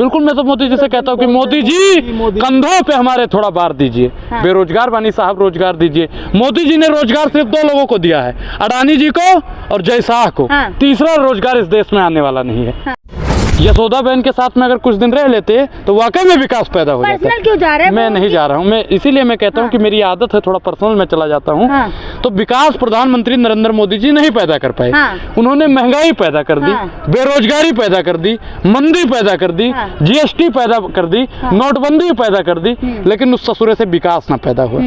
बिल्कुल, मैं तो मोदी जी से कहता हूँ कि मोदी जी कंधों पे हमारे थोड़ा भार दीजिए। बेरोजगार बानी साहब, रोजगार दीजिए। मोदी जी ने रोजगार सिर्फ 2 लोगों को दिया है, अडानी जी को और जय शाह को। तीसरा रोजगार इस देश में आने वाला नहीं है। यशोदा बहन के साथ में अगर कुछ दिन रह लेते तो वाकई में विकास पैदा हो जाता। क्यों जा रहे हैं? मैं नहीं जा रहा हूँ, मैं इसीलिए मैं कहता हूँ कि मेरी आदत है थोड़ा पर्सनल में चला जाता हूँ। तो विकास प्रधानमंत्री नरेंद्र मोदी जी नहीं पैदा कर पाए। उन्होंने महंगाई पैदा कर दी, बेरोजगारी पैदा कर दी, मंदी पैदा कर दी, जीएसटी पैदा कर दी, नोटबंदी पैदा कर दी, लेकिन उस ससुरे से विकास ना पैदा हुआ।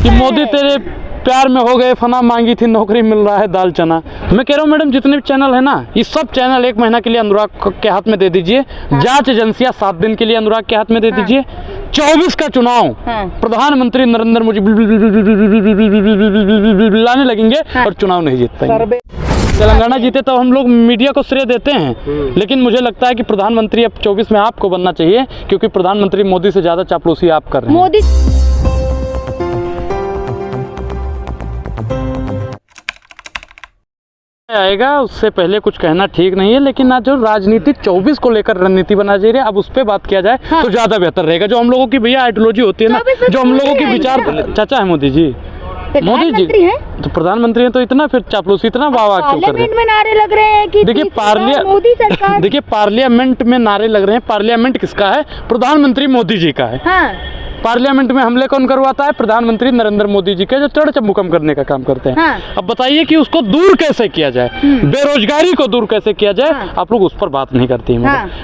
कि मोदी तेरे प्यार में हो गए फना, मांगी थी नौकरी मिल रहा है दाल चना। मैं कह रहा हूँ मैडम, जितने भी चैनल है ना, ये सब चैनल 1 महीना के लिए अनुराग के हाथ में दे दीजिए। जांच एजेंसियां 7 दिन के लिए अनुराग के हाथ में दे दीजिए। 24 का चुनाव प्रधानमंत्री नरेंद्र मोदी लाने लगेंगे और चुनाव नहीं जीत पाएंगे। तेलंगाना जीते तो हम लोग मीडिया को श्रेय देते हैं, लेकिन मुझे लगता है कि प्रधानमंत्री अब 24 में आपको बनना चाहिए, क्योंकि प्रधानमंत्री मोदी से ज्यादा चापलूसी आप कर रहे हैं। आएगा उससे पहले कुछ कहना ठीक नहीं है, लेकिन आज जो राजनीति 24 को लेकर रणनीति बना जा रही है, अब उस पे बात किया जाए तो ज्यादा बेहतर रहेगा। जो हम लोगों की भैया आइडियोलॉजी होती है ना, जो हम लोगों की विचार, चाचा है मोदी जी, मोदी जी तो प्रधानमंत्री हैं, तो इतना फिर चापलूसी इतना वाह क्यों कर रहे हैं? में नारे लग रहे हैं कि देखिए पार्लियामेंट में नारे लग रहे हैं। पार्लियामेंट किसका है? प्रधानमंत्री मोदी जी का है। पार्लियामेंट में हमले कौन करवाता है? प्रधानमंत्री नरेंद्र मोदी जी के, जो चढ़ चमुकम करने का काम करते हैं। अब बताइए कि उसको दूर कैसे किया जाए, बेरोजगारी को दूर कैसे किया जाए? आप लोग उस पर बात नहीं करते हैं।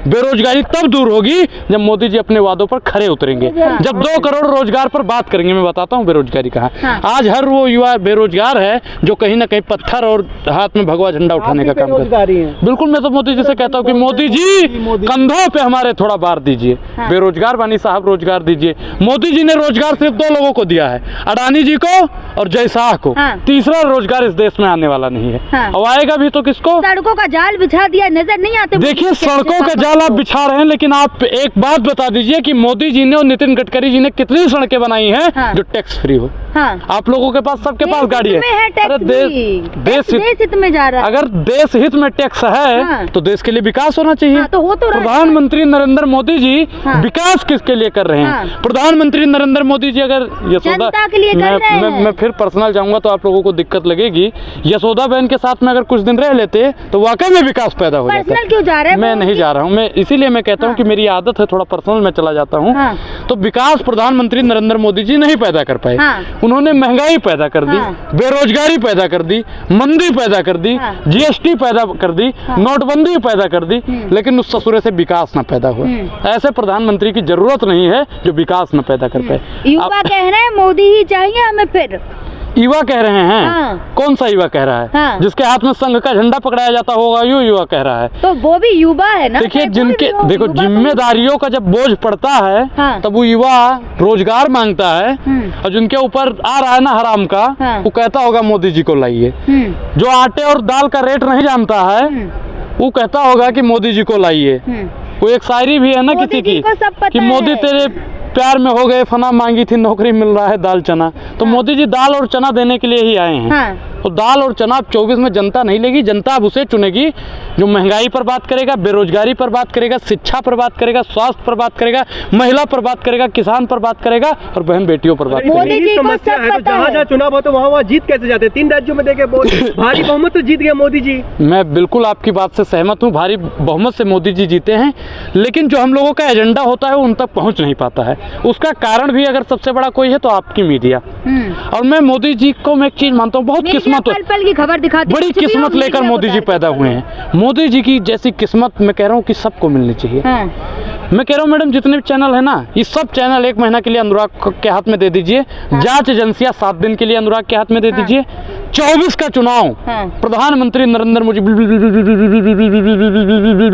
बेरोजगारी तब दूर होगी जब मोदी जी अपने वादों पर खरे उतरेंगे, जब 2 करोड़ रोजगार पर बात करेंगे। मैं बताता हूँ बेरोजगारी कहाँ। आज हर वो युवा बेरोजगार है जो कहीं ना कहीं पत्थर और हाथ में भगवा झंडा उठाने का काम करता है। बिल्कुल, मैं तो मोदी जी से कहता हूँ कि मोदी जी कंधों पे हमारे थोड़ा भार दीजिए। बेरोजगार बानी साहब, रोजगार दीजिए। मोदी जी ने रोजगार सिर्फ 2 लोगों को दिया है, अडानी जी को और जय शाह को। तीसरा रोजगार इस देश में आने वाला नहीं है। और आएगा भी तो किसको? सड़कों का जाल बिछा दिया, नजर नहीं आते। देखिए, सड़कों का जाल आप बिछा रहे हैं, लेकिन आप एक बात बता दीजिए कि मोदी जी ने और नितिन गडकरी जी ने कितनी सड़कें बनाई हैं जो टैक्स फ्री हो। आप लोगों के पास, सबके पास गाड़ी है। अरे देश हित में जा रहा है। अगर देश हित में टैक्स है तो देश के लिए विकास होना चाहिए। प्रधानमंत्री नरेंद्र मोदी जी विकास किसके लिए कर रहे हैं? प्रधानमंत्री नरेंद्र मोदी जी अगर यशोदा, मैं फिर पर्सनल जाऊंगा तो आप लोगों को दिक्कत लगेगी। यशोदा बहन के साथ में अगर कुछ दिन रह लेते तो वाकई में विकास पैदा हो जाता। क्यों जा रहे हैं? मैं नहीं जा रहा हूँ, मैं इसीलिए मैं कहता हूँ कि मेरी आदत है थोड़ा पर्सनल में चला जाता हूँ। तो विकास प्रधानमंत्री नरेंद्र मोदी जी नहीं पैदा कर पाए। उन्होंने महंगाई पैदा कर दी, बेरोजगारी पैदा कर दी, मंदी पैदा कर दी, जीएसटी पैदा कर दी, नोटबंदी पैदा कर दी, लेकिन उस ससुरे से विकास न पैदा हुआ। ऐसे प्रधानमंत्री की जरूरत नहीं है जो विकास न पैदा कर पाए। युवा कह रहे हैं मोदी ही चाहिए हमें। फिर युवा कह रहे हैं? कौन सा युवा कह रहा है? जिसके हाथ में संघ का झंडा पकड़ाया जाता होगा यो युवा कह रहा है। तो वो भी युवा है ना। देखिए, जिनके देखो जिम्मेदारियों का जब बोझ पड़ता है तब वो युवा रोजगार मांगता है, और जिनके ऊपर आ रहा है ना हराम का, वो कहता होगा मोदी जी को लाइए। जो आटे और दाल का रेट नहीं जानता है वो कहता होगा कि मोदी जी को लाइए। वो एक शायरी भी है ना किसी की कि मोदी तेरे प्यार में हो गए फना, मांगी थी नौकरी मिल रहा है दाल चना। तो मोदी जी दाल और चना देने के लिए ही आए हैं। तो दाल और चना 24 में जनता नहीं लेगी। जनता अब उसे चुनेगी जो महंगाई पर बात करेगा, बेरोजगारी पर बात करेगा, शिक्षा पर बात करेगा, स्वास्थ्य पर बात करेगा, महिला पर बात करेगा, किसान पर बात करेगा और बहन बेटियों पर बात करेगा। समस्या है तो जहाँ चुनाव हो तो वहाँ जीत कैसे जाते? 3 राज्यों में देखे भारी बहुमत से जीत गया मोदी जी। मैं बिल्कुल आपकी बात से सहमत हूँ, भारी बहुमत से मोदी जी जीते हैं, लेकिन जो हम लोगों का एजेंडा होता है वो उन तक पहुँच नहीं पाता है। उसका कारण भी अगर सबसे बड़ा कोई है तो आपकी मीडिया। और मैं मोदी जी को मैं एक चीज मानता हूँ, बहुत किस्मत, पल की खबर दिखाती, बड़ी किस्मत लेकर मोदी जी पैदा हुए हैं। मोदी जी की जैसी किस्मत मैं कह रहा हूँ कि सबको मिलनी चाहिए। मैं कह रहा हूँ मैडम, जितने भी चैनल है ना, ये सब चैनल 1 महीना के लिए अनुराग के हाथ में दे दीजिए। जांच एजेंसियां 7 दिन के लिए अनुराग के हाथ में दे दीजिए। 24 का चुनाव प्रधानमंत्री नरेंद्र मोदी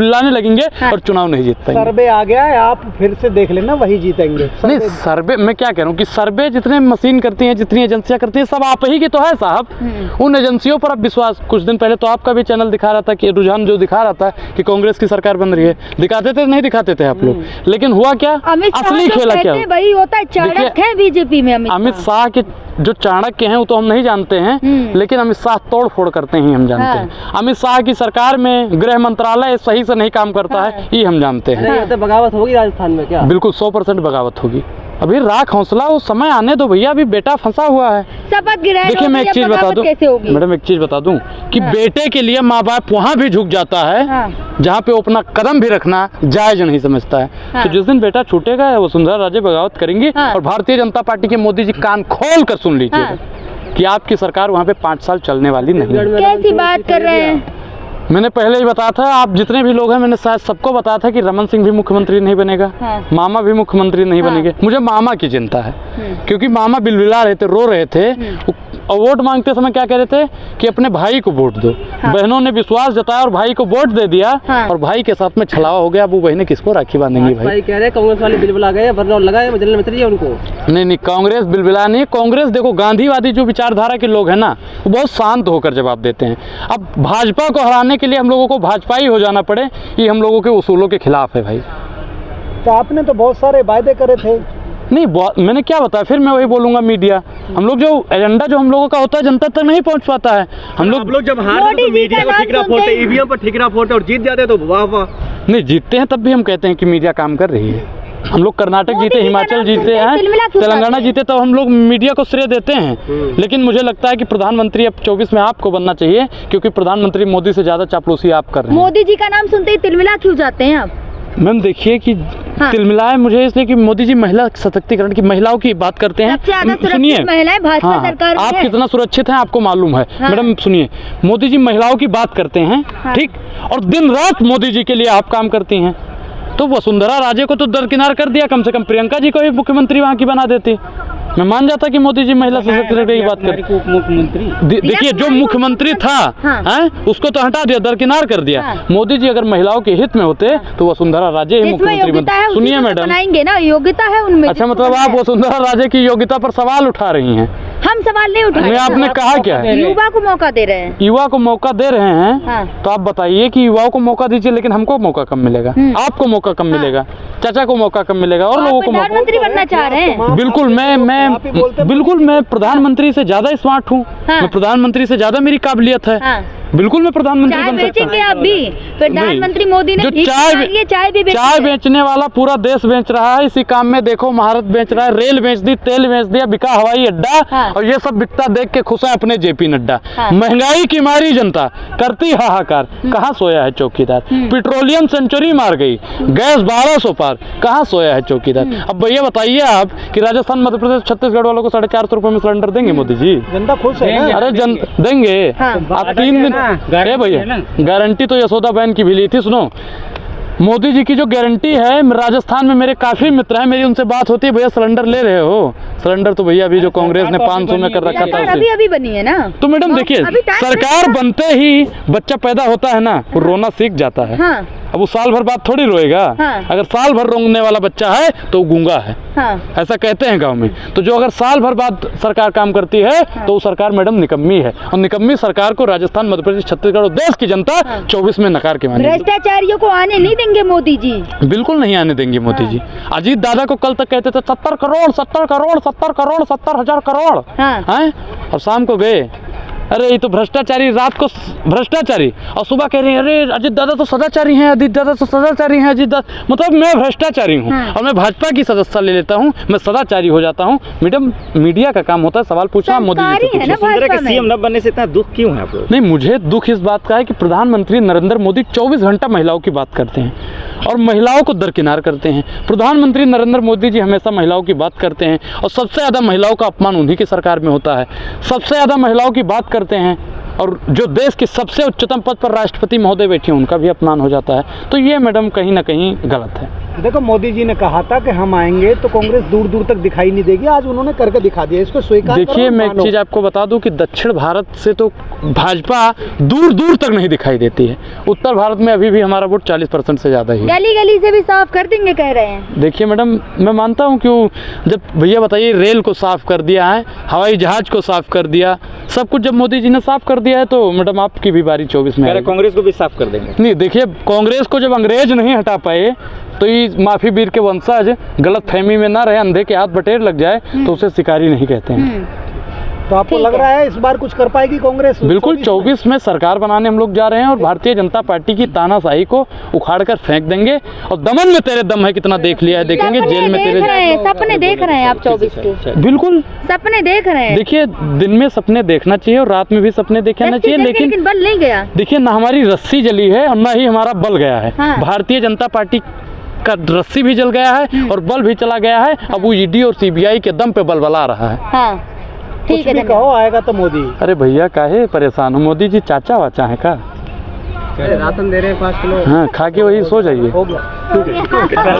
लाने लगेंगे और चुनाव नहीं जीत पाएंगे। सर्वे आ गया है, आप फिर से देख लेना, वही जीतेंगे। नहीं, सर्वे मैं क्या कह रहा हूँ कि सर्वे जितने मशीन करती हैं, जितनी एजेंसियां करती हैं, सब आप ही की तो है साहब। उन एजेंसियों पर अब विश्वास, कुछ दिन पहले तो आपका भी चैनल दिखा रहा था कि रुझान जो दिखा रहा था कि कांग्रेस की सरकार बन रही है। दिखाते थे नहीं दिखाते थे आप लोग, लेकिन हुआ क्या? असली खेला क्या? वही होता है, चाणक्य है बीजेपी में। अमित शाह के जो चाणक्य हैं वो तो हम नहीं जानते हैं, लेकिन अमित शाह तोड़ फोड़ करते हैं हम जानते हैं। अमित शाह की सरकार में गृह मंत्रालय सही से नहीं काम करता है, ये हम जानते हैं। तो बगावत होगी राजस्थान में क्या? बिल्कुल 100% बगावत होगी। अभी राख हौसला, वो समय आने दो भैया, अभी बेटा फंसा हुआ है। शपथ गिराए। देखिए मैं एक चीज बता दूं मैडम, एक चीज बता दूं कि बेटे के लिए माँ बाप वहाँ भी झुक जाता है जहाँ पे वो अपना कदम भी रखना जायज नहीं समझता है। तो जिस दिन बेटा छूटेगा वसुंधरा राजे बगावत करेंगी। और भारतीय जनता पार्टी के मोदी जी कान खोल कर सुन लीजिएगा कि आपकी सरकार वहाँ पे 5 साल चलने वाली नहीं है। कैसी बात कर रहे हैं? मैंने पहले ही बताया था, आप जितने भी लोग हैं मैंने शायद सबको बताया था कि रमन सिंह भी मुख्यमंत्री नहीं बनेगा, मामा भी मुख्यमंत्री नहीं बनेंगे। मुझे मामा की चिंता है, क्योंकि मामा बिलबिला रहे थे, रो रहे थे, और वोट मांगते समय क्या कह रहे थे कि अपने भाई को वोट दो। बहनों ने विश्वास जताया और भाई को वोट दे दिया, और भाई के साथ में छलावा हो गया। अब वो बहनें किसको राखी बांधेंगी? भाई कह रहे कांग्रेस वाले बिलबिला गए, वरना लगाए जनरल मित्री उनको। नहीं, कांग्रेस बिलबिला नहीं। कांग्रेस देखो, गांधीवादी जो विचारधारा के लोग हैं ना, वो बहुत शांत होकर जवाब देते हैं। अब भाजपा को हराने के लिए हम लोगों को भाजपाई हो जाना पड़े, ये हम लोगों के उसूलों के खिलाफ है भाई। तो आपने तो बहुत सारे वायदे करे थे। नहीं, मैंने क्या बताया, फिर मैं वही बोलूंगा। मीडिया, हम लोग जो एजेंडा जो हम लोगों का होता है जनता तक नहीं पहुंच पाता है। हम लोग जब हारते तो मीडिया को ठिकरा फोड़ते, ईवीएम पर ठिकरा फोड़ते, और जीत जाते तो वाह वाह। नहीं, जीतते हैं तब भी हम कहते हैं कि मीडिया काम कर रही है। हम लोग कर्नाटक जीते, हिमाचल जीते हैं, तेलंगाना जीते, तो हम लोग मीडिया को श्रेय देते हैं। लेकिन मुझे लगता है कि प्रधानमंत्री अब 24 में आपको बनना चाहिए, क्योंकि प्रधानमंत्री मोदी से ज्यादा चापलूसी आप कर रहे हैं। मोदी जी का नाम सुनते ही तिलमिला क्यों जाते हैं आप? मैम देखिए कि तिलमिलाए मुझे इसलिए कि मोदी जी महिला सशक्तिकरण की, महिलाओं की बात करते हैं। सुनिए, महिलाएं भाजपा सरकार में आप कितना सुरक्षित हैं आपको मालूम है। मैडम सुनिए, मोदी जी महिलाओं की बात करते हैं, ठीक, और दिन रात मोदी जी के लिए आप काम करती हैं। तो वसुंधरा राजे को तो दरकिनार कर दिया, कम से कम प्रियंका जी को भी मुख्यमंत्री वहाँ की बना देती। मैं मान जाता कि मोदी जी महिला सशक्तिकरण की बात कर। मुख्यमंत्री देखिए, जो मुख्यमंत्री था उसको तो हटा दिया, दरकिनार कर दिया। मोदी जी अगर महिलाओं के हित में होते तो वसुंधरा राजे ही मुख्यमंत्री बनते। सुनिए मैडम, बनाएंगे ना, योग्यता है उनमें। अच्छा, मतलब आप वसुंधरा राजे की योग्यता पर सवाल उठा रही हैं? हम सवाल नहीं उठा रहे हैं। आपने कहा क्या है? युवा को मौका दे रहे हैं। युवा को मौका दे रहे हैं, तो आप बताइए कि युवाओं को मौका दीजिए, लेकिन हमको मौका कम मिलेगा, आपको मौका कम मिलेगा, चाचा को मौका कम मिलेगा, और लोगों को प्रधानमंत्री बनना चाह रहे हैं। बिल्कुल मैं प्रधानमंत्री से ज्यादा स्मार्ट हूँ, मैं प्रधानमंत्री से ज्यादा मेरी काबिलियत है। बिल्कुल मैं प्रधानमंत्री बन सकता हूँ। आप भी प्रधानमंत्री मोदी ने जो चाय बेचने वाला पूरा देश बेच रहा है, इसी काम में देखो महारत बेच रहा है, रेल बेच दी, तेल बेच दिया, बिका हवाई अड्डा, और ये सब बिकता देख के खुश है अपने जेपी नड्डा। महंगाई की मारी जनता करती हाहाकार, कहाँ सोया है चौकीदार? पेट्रोलियम सेंचुरी मार गई, गैस 1200 पार, कहाँ सोया है चौकीदार? अब भैया बताइए आप कि राजस्थान, मध्य प्रदेश, छत्तीसगढ़ वालों को 450 रुपए में सिलेंडर देंगे मोदी जी? जनता खुश है। अरे देंगे। आप 3 दिन अरे भैया, गारंटी तो यशोदा बहन की भी ली थी। सुनो, मोदी जी की जो गारंटी है, राजस्थान में मेरे काफी मित्र हैं, मेरी उनसे बात होती है, भैया सिलेंडर ले रहे हो? सिलेंडर तो भैया अभी जो कांग्रेस ने 500 में कर रखा था, अभी बनी है ना। तो मैडम देखिए, सरकार बनते ही बच्चा पैदा होता है ना, वो रोना सीख जाता है। अब वो साल भर बाद थोड़ी रोएगा। अगर साल भर रोने वाला बच्चा है तो गूंगा है, ऐसा कहते हैं गांव में। तो जो अगर साल भर बाद सरकार काम करती है तो वो सरकार मैडम निकम्मी है, और निकम्मी सरकार को राजस्थान, मध्य प्रदेश, छत्तीसगढ़ और देश की जनता 24 में नकार के मानेगी। भ्रष्टाचारियों को आने नहीं देंगे मोदी जी, बिल्कुल नहीं आने देंगे मोदी जी। अजीत दादा को कल तक कहते थे 70 करोड़ 70 करोड़ 70 करोड़ 70,000 करोड़ हैं, और शाम को गए, अरे ये तो भ्रष्टाचारी, रात को भ्रष्टाचारी, और सुबह कह रहे हैं अरे अजीत दादा तो सदाचारी हैं, अजीत दादा तो सदाचारी हैं, अजीत दादा, मतलब मैं भ्रष्टाचारी हूँ और मैं भाजपा की सदस्यता ले लेता हूँ, मैं सदाचारी हो जाता हूँ। मैडम मीडिया का काम होता है सवाल पूछना, मोदी जी से पूछना। सीएम न बनने से इतना दुख क्यों है आप लोग? नहीं, मुझे दुख इस बात का है कि प्रधानमंत्री नरेंद्र मोदी 24 घंटा महिलाओं की बात करते हैं और महिलाओं को दरकिनार करते हैं। प्रधानमंत्री नरेंद्र मोदी जी हमेशा महिलाओं की बात करते हैं, और सबसे ज़्यादा महिलाओं का अपमान उन्हीं की सरकार में होता है। सबसे ज़्यादा महिलाओं की बात करते हैं, और जो देश के सबसे उच्चतम पद पर राष्ट्रपति महोदय बैठे हैं उनका भी अपमान हो जाता है। तो ये मैडम कहीं ना कहीं गलत है। देखो, मोदी जी ने कहा था कि हम आएंगे तो कांग्रेस दूर दूर तक दिखाई नहीं देगी, आज उन्होंने करके दिखा दिया, इसको स्वीकार करो। देखिए, मैं एक चीज़ आपको बता दूं कि दक्षिण भारत से तो भाजपा दूर दूर तक नहीं दिखाई देती है, उत्तर भारत में अभी भी हमारा वोट 40% से ज़्यादा ही है। गली गली से भी साफ कर देंगे कह रहे हैं। देखिए मैडम, मैं मानता हूँ कि जब भैया बताइए रेल को साफ कर दिया है, हवाई जहाज को साफ कर दिया, सब कुछ जब मोदी जी ने साफ कर दिया है, तो मैडम आपकी भी बारी 24 में। कांग्रेस को भी साफ कर देंगे? नहीं, देखिए कांग्रेस को जब अंग्रेज नहीं हटा पाए तो ये माफी वीर के वंशज गलत फहमी में ना रहे, अंधे के हाथ बटेर लग जाए तो उसे शिकारी नहीं कहते हैं। तो आपको लग रहा है इस बार कुछ कर पाएगी कांग्रेस? बिल्कुल 24 में सरकार बनाने हम लोग जा रहे हैं और भारतीय जनता पार्टी की तानाशाही को उखाड़ कर फेंक देंगे और दमन में तेरे दम है कितना देख लिया है, देखेंगे जेल में तेरे। सपने देख रहे हैं आप 24 के? बिल्कुल सपने देख रहे हैं। देखिए दिन में सपने देखना चाहिए और रात में भी सपने देखना चाहिए, लेकिन बल नहीं गया। देखिए ना हमारी रस्सी जली है और ना ही हमारा बल गया है। भारतीय जनता पार्टी का रस्सी भी जल गया है और बल भी चला गया है। अब वो ईडी और सीबीआई के दम पे बलबला रहा है। ठीक है, कहो आएगा तो मोदी। अरे भैया काहे परेशान हो, मोदी जी चाचा वाचा है का? राशन दे रहे हैं 5 किलो। हाँ खा के वही सो जाइए। हो गया। ठीक है।